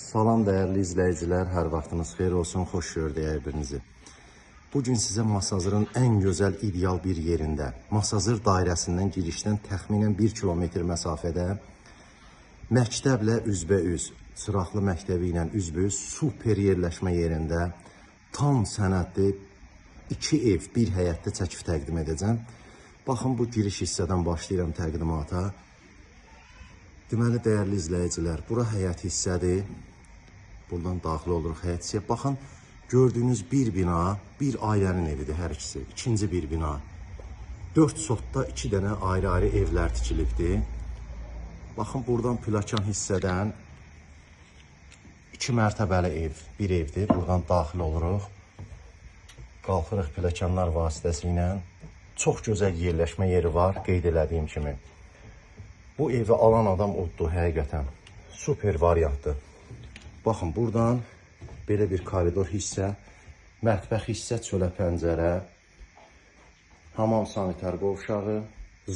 Salam dəyərli izləyicilər, hər vaxtınız xeyir olsun, xoş gördük hər-birinizi. Bugün sizə Masazırın ən gözəl, ideal bir yerində, Masazır dairəsindən girişdən təxminən 1 kilometr məsafədə məktəblə üzbəüz, Çıraqlı məktəbi ilə üzbəüz super yerləşmə yerində tam sənədli 2 ev, 1 həyətdə çəkib təqdim edəcəm. Baxın, bu giriş hissədən başlayıram təqdimata. Deməli, dəyərli izləyicilər, bura həyət hissədir. Buradan daxil oluruq həyət hissəyə. Baxın, gördüyünüz bir bina, bir ailənin evidir hər ikisi. İkinci bir bina. 4 sotda 2 dənə ayrı-ayrı evlər tikilibdir. Baxın, buradan plakan hissədən 2 mərtəbəli ev, bir evdir. Buradan daxil oluruq. Qalxırıq plakanlar vasitəsilə. Çox gözəl yerləşmə yeri var, qeyd elədiyim kimi. Bu evi alan adam uddu həqiqətən. Super variantdır. Baxın, buradan belə bir koridor hissə, mətbəx hissə, çölə pəncərə, hamam sanitar qovşağı,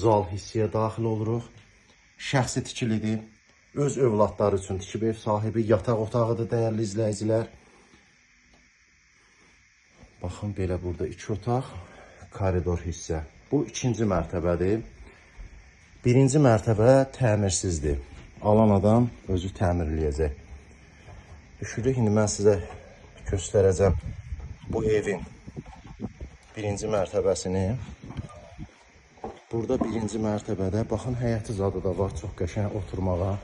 zal hissəyə daxil oluruq. Şəxsi tikilidir. Öz övladları üçün tikib ev sahibi, yataq otağıdır dəyərli izləyicilər. Baxın, belə burada 2 otaq, koridor hissə. Bu ikinci mərtəbədir. Birinci mərtəbə təmirsizdir. Alan adam özü təmirləyəcək. Düşürük, indi mən sizə göstərəcəm bu evin birinci mərtəbəsini. Burada birinci mərtəbədə, baxın, həyəti zadı da var, çox qəşəng oturmağa.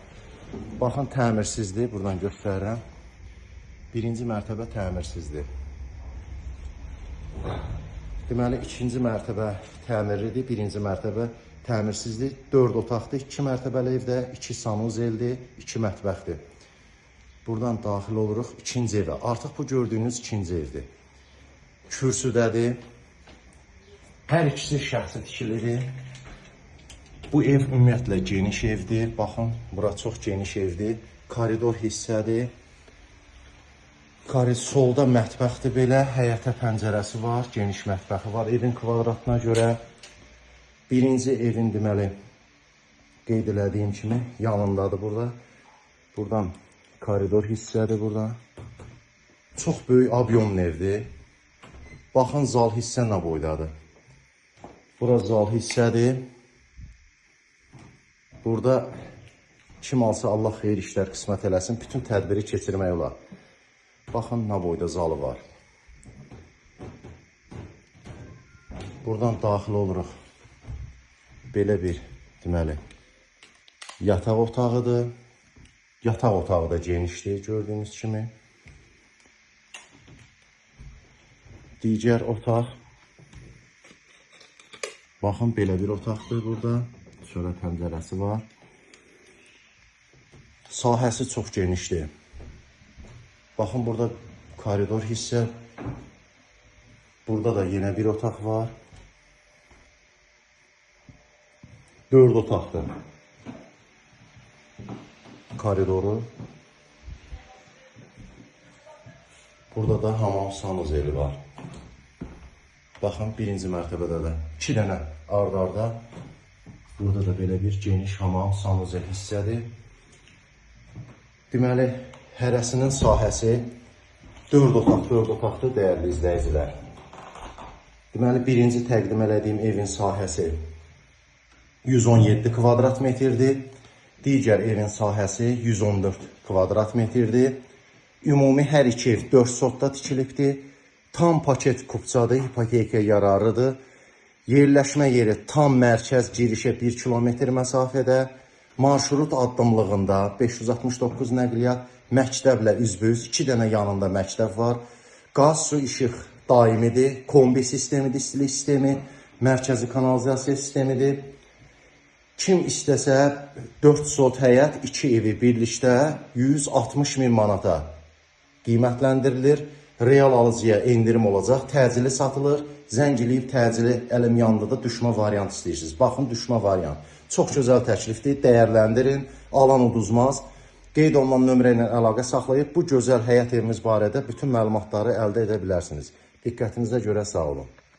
Baxın, təmirsizdir, buradan göstərirəm. Birinci mərtəbə təmirsizdir. Deməli, ikinci mərtəbə təmirlidir, birinci mərtəbə təmirsizdir. 4 otaqdır, 2 mərtəbəli evdə, 2 sanuzeldir, 2 mətbəxdir. Buradan daxil oluruq ikinci evə. Artıq bu gördüyünüz ikinci evdir. Kürsüdədir. Hər ikisi şəxsi tikilidir. Bu ev ümumiyyətlə geniş evdir. Baxın, bura çox geniş evdir. Koridor hissədir. Solda mətbəxdir belə, həyətə pəncərəsi var, geniş mətbəxi var. Evin kvadratına görə birinci evin deməli qeyd elədiyim kimi yanındadır burada. Buradan koridor hissədir burada. Çox böyük abyomlu evdir. Baxın, zal hissə nə boydadır. Bura zal hissədir. Burada kim alsa Allah xeyir işlər qismət eləsin, bütün tədbiri keçirmək olar. Baxın, nə boyda zalı var. Buradan daxil oluruq. Belə bir, deməli, yataq otağıdır. Yataq otağı da genişdir, gördüyünüz kimi. Digər otaq. Baxın, belə bir otaqdır burada. Şöyle pəncərəsi var. Sahəsi çox genişdir. Baxın, burada koridor hissə. Burada da yenə bir otaq var. 4 otaqdır. Koridoru. Burada da hamam sanuzeli var. Baxın, birinci mərtəbədə də 2 dənə ard-arda. Burada da belə bir geniş hamam sanuzel hissədir. Deməli, hərəsinin sahəsi 4 otaqdır dəyərli izləyicilər. Deməli, birinci təqdim elədiyim evin sahəsi 117 kvadrat metrdir. Digər evin sahəsi 114 kvadrat metrdir. Ümumi hər iki ev 4 sotda tikilibdir. Tam paket kupçadır, hipoteka yararıdır. Yerləşmə yeri tam mərkəz girişə 1 kilometr məsafədə. Marşrut addımlığında 569 nəqliyyat, məktəblə üzbəüz 2 dənə yanında məktəb var. Qaz, su, işıq daimidir. Kombi sistemidir, istilik sistemi, mərkəzi kanalizasiya sistemidir. Kim istəsə 4 sot həyət, 2 evi birlikdə 160 min manata qiymətləndirilir. Real alıcıya endirim olacaq, təcili satılır. Zəng eləyib təcili əlim yandıda düşmə variant istəyirsiniz. Baxın, düşmə variant. Çox gözəl təklifdir, dəyərləndirin, alan uduzmaz. Qeyd olunan nömrə ilə əlaqə saxlayıb bu gözəl həyət evimiz barədə bütün məlumatları əldə edə bilərsiniz. Diqqətinizə görə sağ olun.